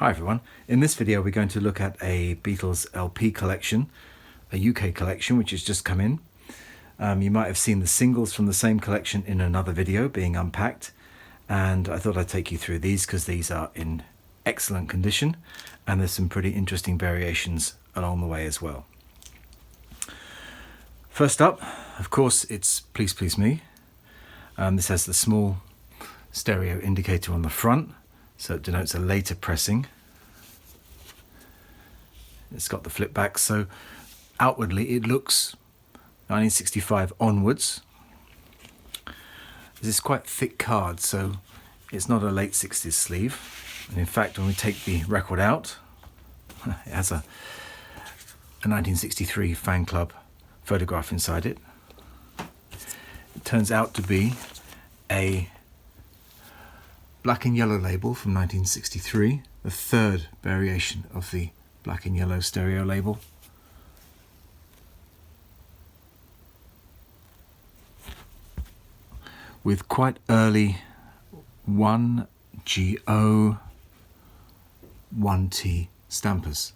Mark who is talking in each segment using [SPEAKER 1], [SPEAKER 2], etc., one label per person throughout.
[SPEAKER 1] Hi everyone, in this video we're going to look at a Beatles LP collection, a UK collection which has just come in. You might have seen the singles from the same collection in another video being unpacked, and I thought I'd take you through these because these are in excellent condition and there's some pretty interesting variations along the way as well. First up, of course, it's Please Please Me. This has the small stereo indicator on the front, so it denotes a later pressing. It's got the flip back, so outwardly it looks 1965 onwards. This is quite thick card, so it's not a late 60s sleeve. And in fact, when we take the record out, it has a 1963 fan club photograph inside it. It turns out to be a black and yellow label from 1963, the third variation of the black and yellow stereo label. With quite early 1GO 1T stampers.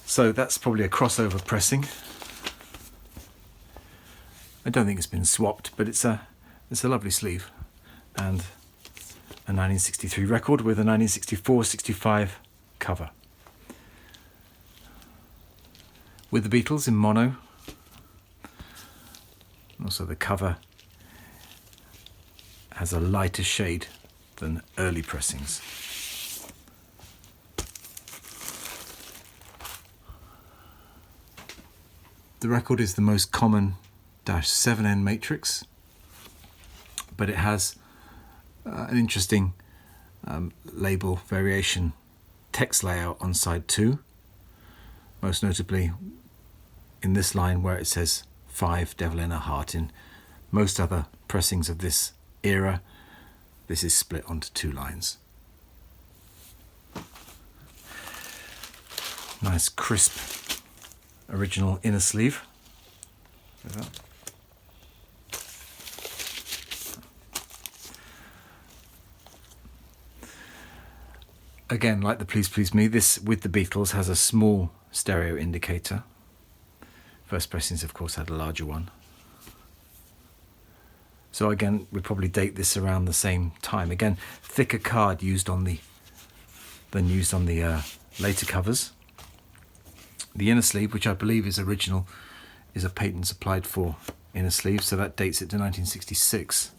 [SPEAKER 1] So that's probably a crossover pressing. I don't think it's been swapped, but it's a lovely sleeve and a 1963 record with a 1964-65 cover. With the Beatles in mono. Also the cover has a lighter shade than early pressings. The record is the most common -7N matrix, but it has an interesting label variation text layout on side 2, most notably in this line where it says 5 Devil in a Heart. In most other pressings of this era, this is split onto 2 lines. Nice crisp original inner sleeve. Again, like the Please Please Me, this with the Beatles has a small stereo indicator. First pressings, of course, had a larger one. So again, we'd probably date this around the same time. Again, thicker card used on the later covers. The inner sleeve, which I believe is original, is a patent supplied for inner sleeve, so that dates it to 1966.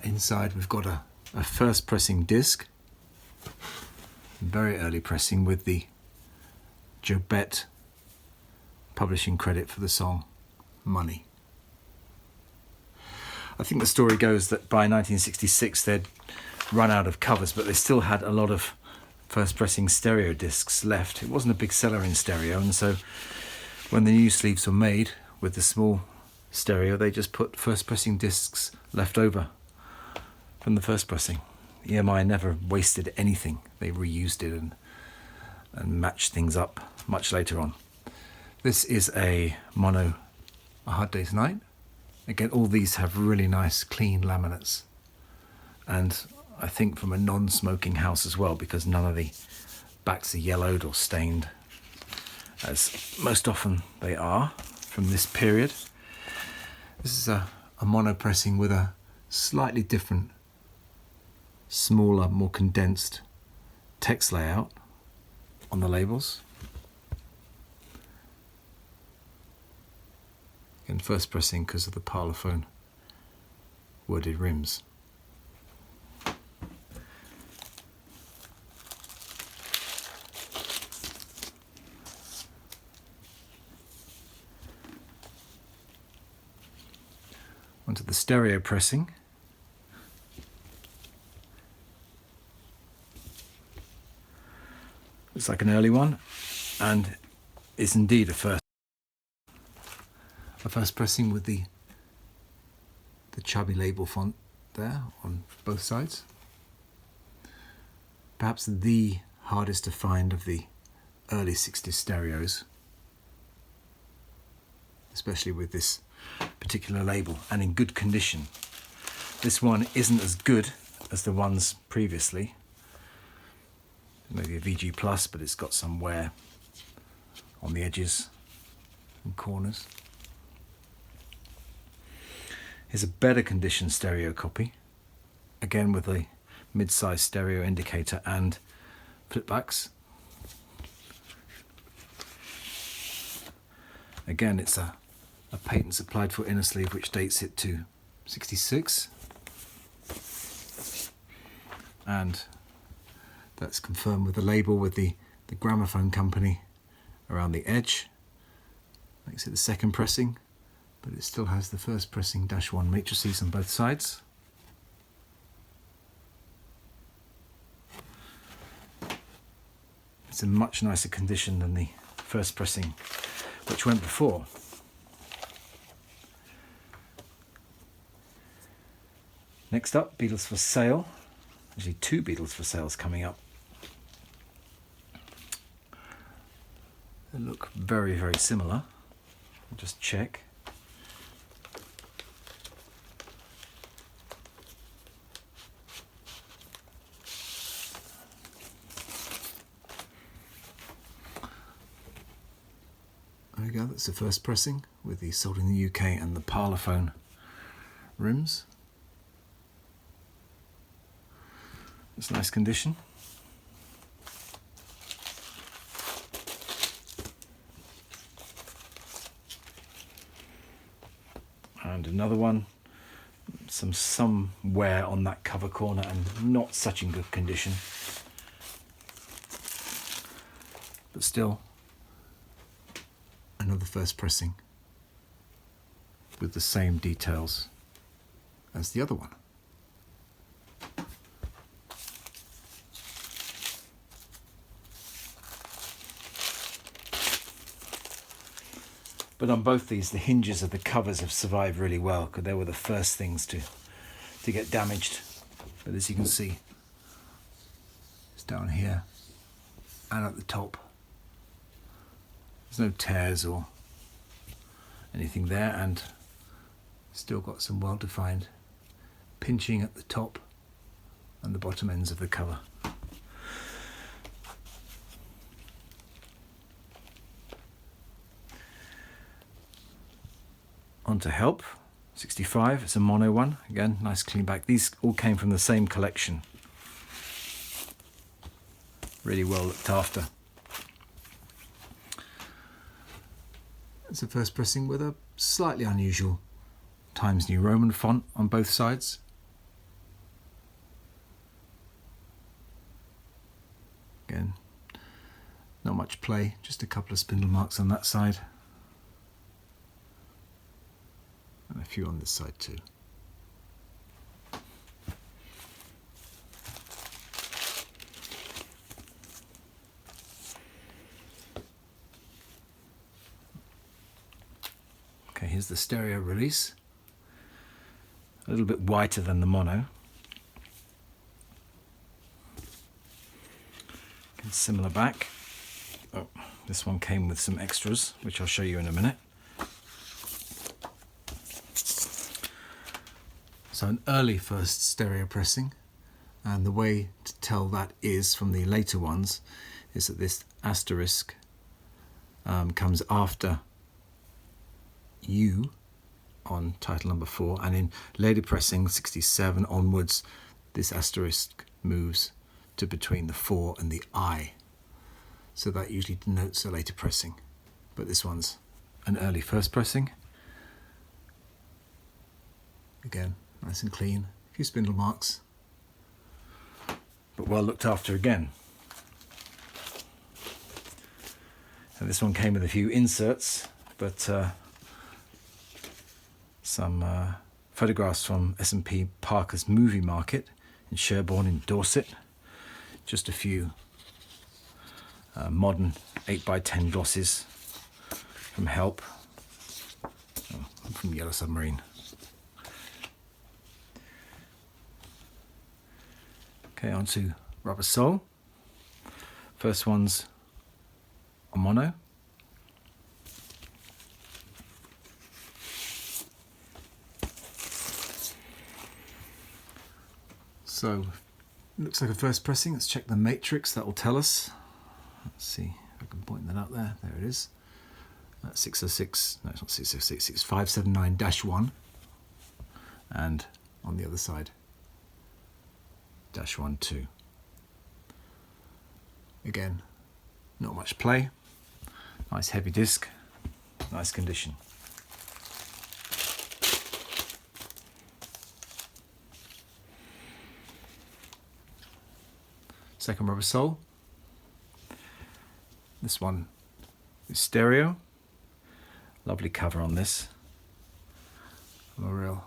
[SPEAKER 1] Inside we've got a first pressing disc, very early pressing with the Jobet publishing credit for the song Money. I think the story goes that by 1966 they'd run out of covers, but they still had a lot of first pressing stereo discs left. It wasn't a big seller in stereo, and so when the new sleeves were made with the small stereo, they just put first pressing discs left over from the first pressing. EMI never wasted anything. They reused it and matched things up much later on. This is a mono A Hard Day's Night. Again, all these have really nice clean laminates, and I think from a non-smoking house as well, because none of the backs are yellowed or stained, as most often they are from this period. This is a mono pressing with a slightly different, smaller, more condensed text layout on the labels. And first pressing because of the parlophone worded rims. Onto the stereo pressing. It's like an early one, and is indeed a first pressing with the chubby label font there on both sides. Perhaps the hardest to find of the early 60s stereos, especially with this particular label, and in good condition. This one isn't as good as the ones previously. Maybe a VG Plus, but it's got some wear on the edges and corners. Here's a better condition stereo copy, again with a mid-size stereo indicator and flipbacks. Again, it's a patent supplied for inner sleeve which dates it to 66, and that's confirmed with the label with the gramophone company around the edge. Makes it the second pressing, but it still has the first pressing -1 matrices on both sides. It's in much nicer condition than the first pressing which went before. Next up, Beatles for Sale. Actually 2 Beatles for Sales coming up. They look very, very similar. I'll just check. There we go, that's the first pressing with the sold in the UK and the Parlophone rims. It's nice condition. And another one, some wear on that cover corner and not such in good condition. But still, another first pressing with the same details as the other one. But on both these, the hinges of the covers have survived really well, because they were the first things to get damaged. But as you can see, it's down here and at the top. There's no tears or anything there, and still got some well-defined pinching at the top and the bottom ends of the cover. On to Help, 65, it's a mono one, again, nice clean back. These all came from the same collection. Really well looked after. It's a first pressing with a slightly unusual Times New Roman font on both sides. Again, not much play, just a couple of spindle marks on that side. And a few on this side too. Okay, here's the stereo release. A little bit whiter than the mono. And similar back. Oh, this one came with some extras, which I'll show you in a minute. So an early first stereo pressing, and the way to tell that is from the later ones is that this asterisk comes after U on title number 4, and in later pressing 67 onwards this asterisk moves to between the 4 and the I, so that usually denotes a later pressing, but this one's an early first pressing. Again, nice and clean, a few spindle marks, but well looked after again. And this one came with a few inserts, but some photographs from S&P Parker's Movie Market in Sherborne in Dorset. Just a few modern 8x10 glosses from Help, from Yellow Submarine. Okay, on to Rubber Soul. First one's a mono. So, looks like a first pressing. Let's check the matrix, that will tell us. Let's see if I can point that out there. There it is. 606, no, it's not 606, it's 579-1. And on the other side, -1 2. Again, not much play. Nice heavy disc, nice condition. Second rubber sole. This one is stereo. Lovely cover on this. I'm a real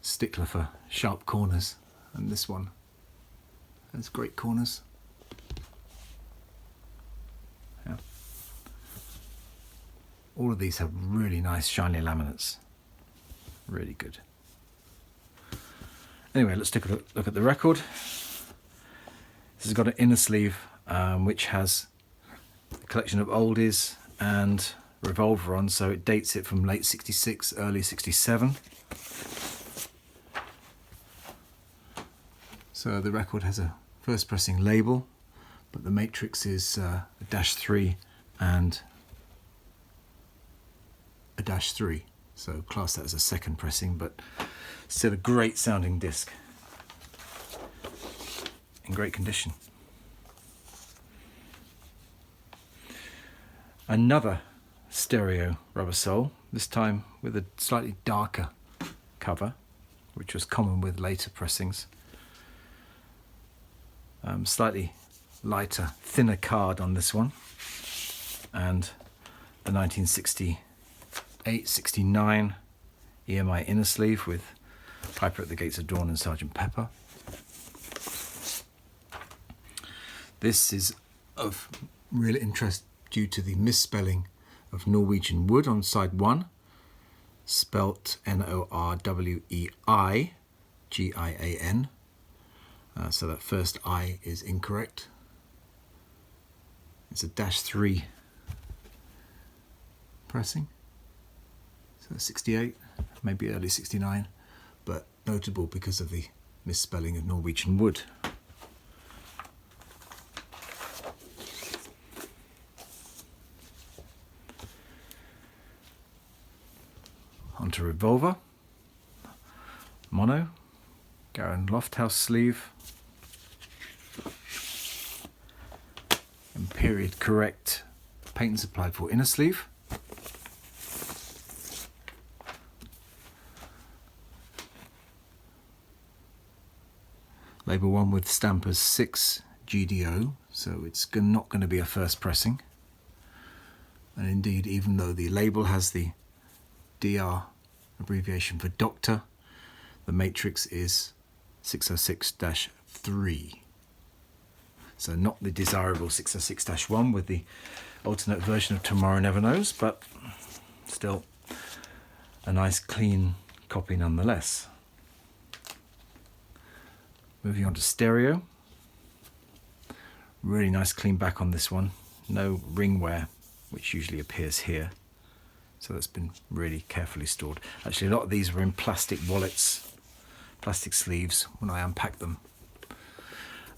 [SPEAKER 1] stickler for sharp corners, and this one has great corners. Yeah. All of these have really nice shiny laminates. Really good. Anyway, let's take a look at the record. This has got an inner sleeve which has a collection of oldies and Revolver on, so it dates it from late 66, early 67. So the record has a first pressing label, but the matrix is a -3 and a -3. So class that as a second pressing, but still a great sounding disc. In great condition. Another stereo rubber sole, this time with a slightly darker cover, which was common with later pressings. Slightly lighter, thinner card on this one, and the 1968-69 EMI inner sleeve with Piper at the Gates of Dawn and Sgt. Pepper. This is of real interest due to the misspelling of Norwegian wood on side 1, spelt Norweigian. So that first I is incorrect. It's a -3 pressing. So 68, maybe early 69, but notable because of the misspelling of Norwegian wood. Onto Revolver, mono, Garin Lofthouse sleeve, and period correct paint and supplied for inner sleeve. Label 1 with stampers 6 GDO, so it's not going to be a first pressing. And indeed, even though the label has the DR abbreviation for Doctor, the matrix is 606-3. So not the desirable 606-1 with the alternate version of Tomorrow Never Knows, but still a nice clean copy nonetheless. Moving on to stereo. Really nice clean back on this one. No ring wear, which usually appears here. So that's been really carefully stored. Actually, a lot of these were in plastic wallets, plastic sleeves when I unpacked them.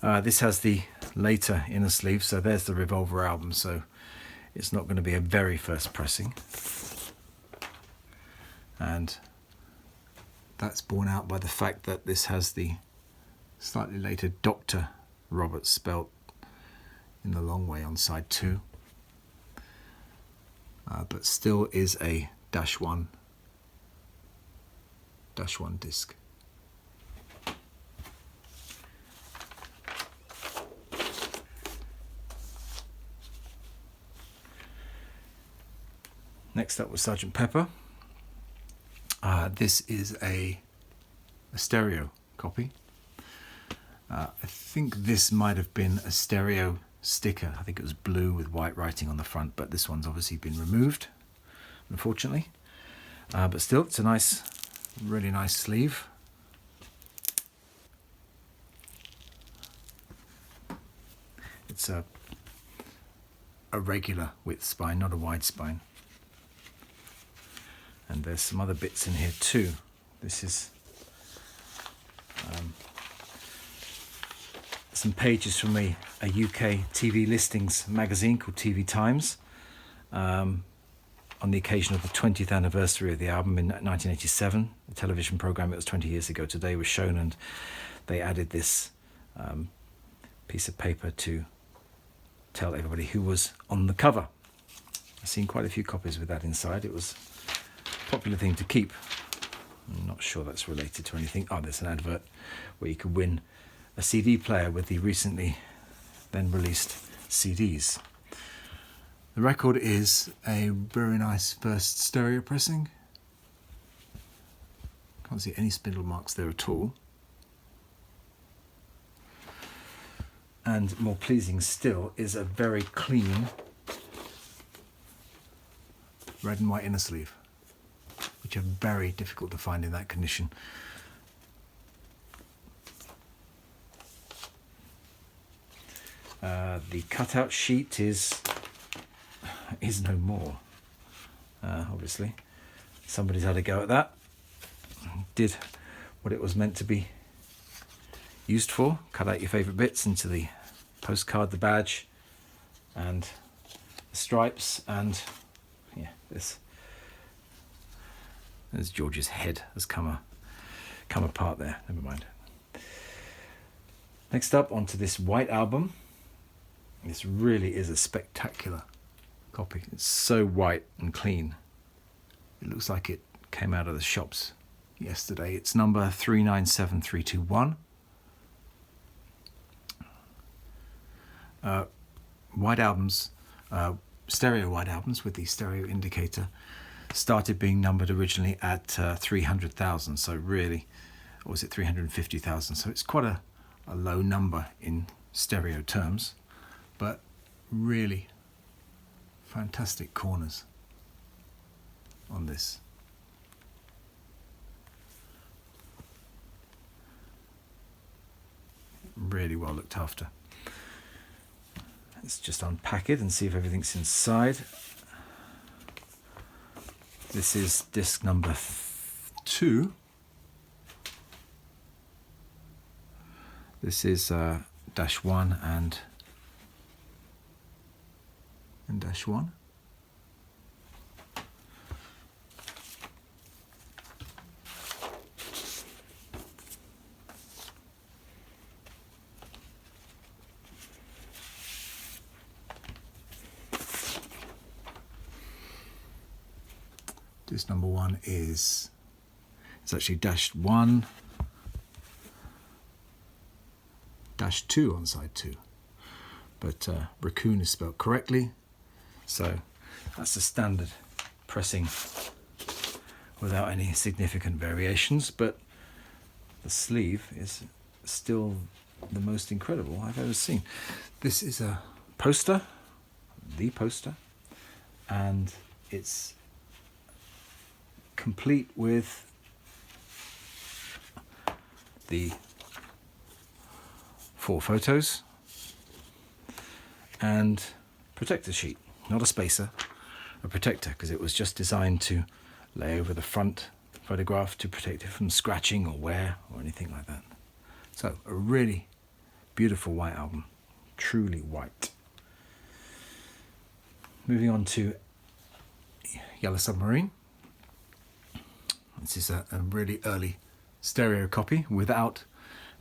[SPEAKER 1] This has the later inner sleeve, so there's the Revolver album, so it's not going to be a very first pressing. And that's borne out by the fact that this has the slightly later Dr. Roberts spelt in the long way on side 2. But still is a -1 disc. Next up was Sgt. Pepper. This is a stereo copy. I think this might have been a stereo sticker. I think it was blue with white writing on the front, but this one's obviously been removed, unfortunately. But still, it's a nice, really nice sleeve. It's a regular width spine, not a wide spine. And there's some other bits in here too. This is some pages from a UK TV listings magazine called TV Times, on the occasion of the 20th anniversary of the album in 1987. The television programme, it was 20 years ago today, was shown, and they added this piece of paper to tell everybody who was on the cover. I've seen quite a few copies with that inside. It was a popular thing to keep. I'm not sure that's related to anything. Oh, there's an advert where you could win a CD player with the recently then released CDs. The record is a very nice first stereo pressing. Can't see any spindle marks there at all. And more pleasing still is a very clean red and white inner sleeve, which are very difficult to find in that condition. The cutout sheet is no more. Obviously, somebody's had a go at that. Did what it was meant to be used for. Cut out your favourite bits into the postcard, the badge, and the stripes, and yeah, there's George's head has come apart there. Never mind. Next up, onto this white album. This really is a spectacular copy. It's so white and clean. It looks like it came out of the shops yesterday. It's number 397321. White albums, stereo white albums with the stereo indicator, started being numbered originally at 300,000. So really, or was it 350,000? So it's quite a low number in stereo terms, but really fantastic corners on this. Really well looked after. Let's just unpack it and see if everything's inside. This is disc number 2. This is -1 and -1. Disc number 1 is, it's actually -1, -2 on side 2, but raccoon is spelled correctly, so that's the standard pressing without any significant variations. But the sleeve is still the most incredible I've ever seen. This is a poster, the poster, and it's complete with the 4 photos and protector sheet. Not a spacer, a protector, because it was just designed to lay over the front photograph to protect it from scratching or wear or anything like that. So a really beautiful white album, truly white. Moving on to Yellow Submarine. This is a really early stereo copy without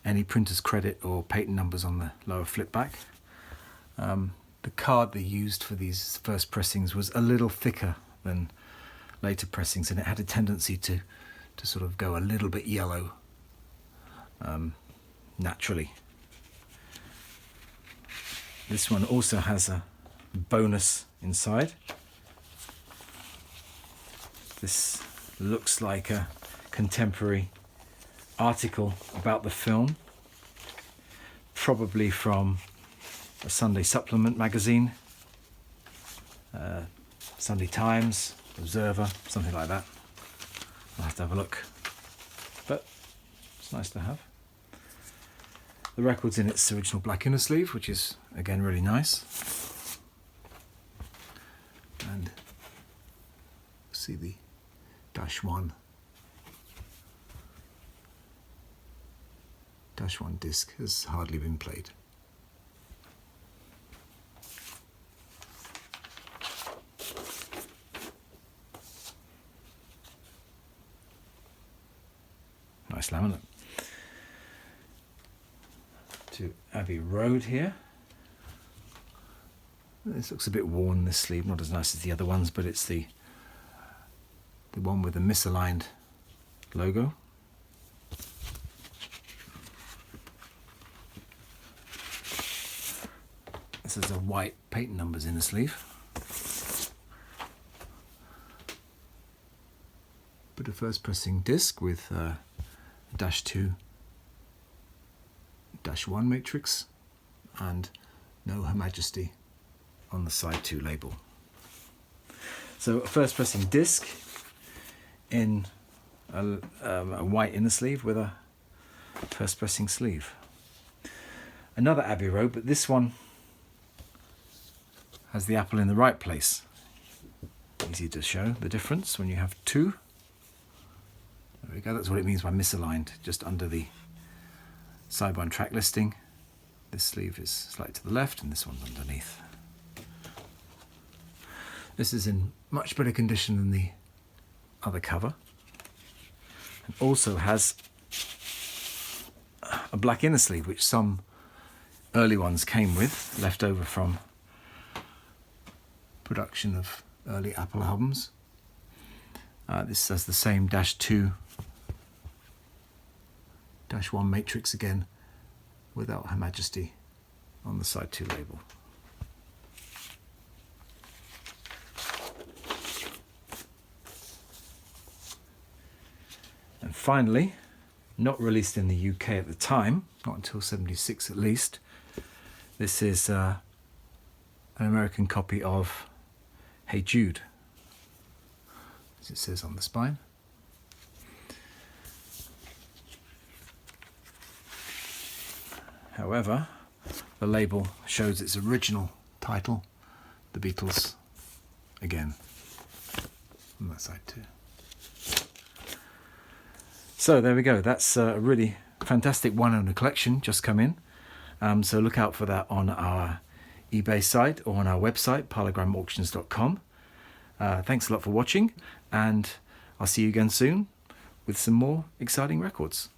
[SPEAKER 1] any printer's credit or patent numbers on the lower flip back. The card they used for these first pressings was a little thicker than later pressings, and it had a tendency to sort of go a little bit yellow naturally. This one also has a bonus inside. This looks like a contemporary article about the film, probably from a Sunday supplement magazine, Sunday Times, Observer, something like that. I'll have to have a look, but it's nice to have. The record's in its original black inner sleeve, which is again really nice, and see the -1 disc has hardly been played. Nice laminate. To Abbey Road here. This looks a bit worn, this sleeve, not as nice as the other ones, but it's the one with the misaligned logo. This is a white patent numbers in the sleeve. Bit of first pressing disc with -2, -1 matrix, and no Her Majesty on the side 2 label. So a first pressing disc in a white inner sleeve with a first pressing sleeve. Another Abbey Road, but this one has the apple in the right place. Easy to show the difference when you have two. There we go, that's what it means by misaligned, just under the side 1 track listing. This sleeve is slightly to the left and this one's underneath. This is in much better condition than the other cover. And also has a black inner sleeve, which some early ones came with, left over from production of early Apple albums. This has the same -2, -1 matrix again, without Her Majesty on the side 2 label. And finally, not released in the UK at the time, not until '76 at least, this is an American copy of Hey Jude, as it says on the spine. However, the label shows its original title, The Beatles, again, on that side too. So there we go, that's a really fantastic one-owner collection just come in. So look out for that on our eBay site or on our website, parallelogramauctions.com. Thanks a lot for watching, and I'll see you again soon with some more exciting records.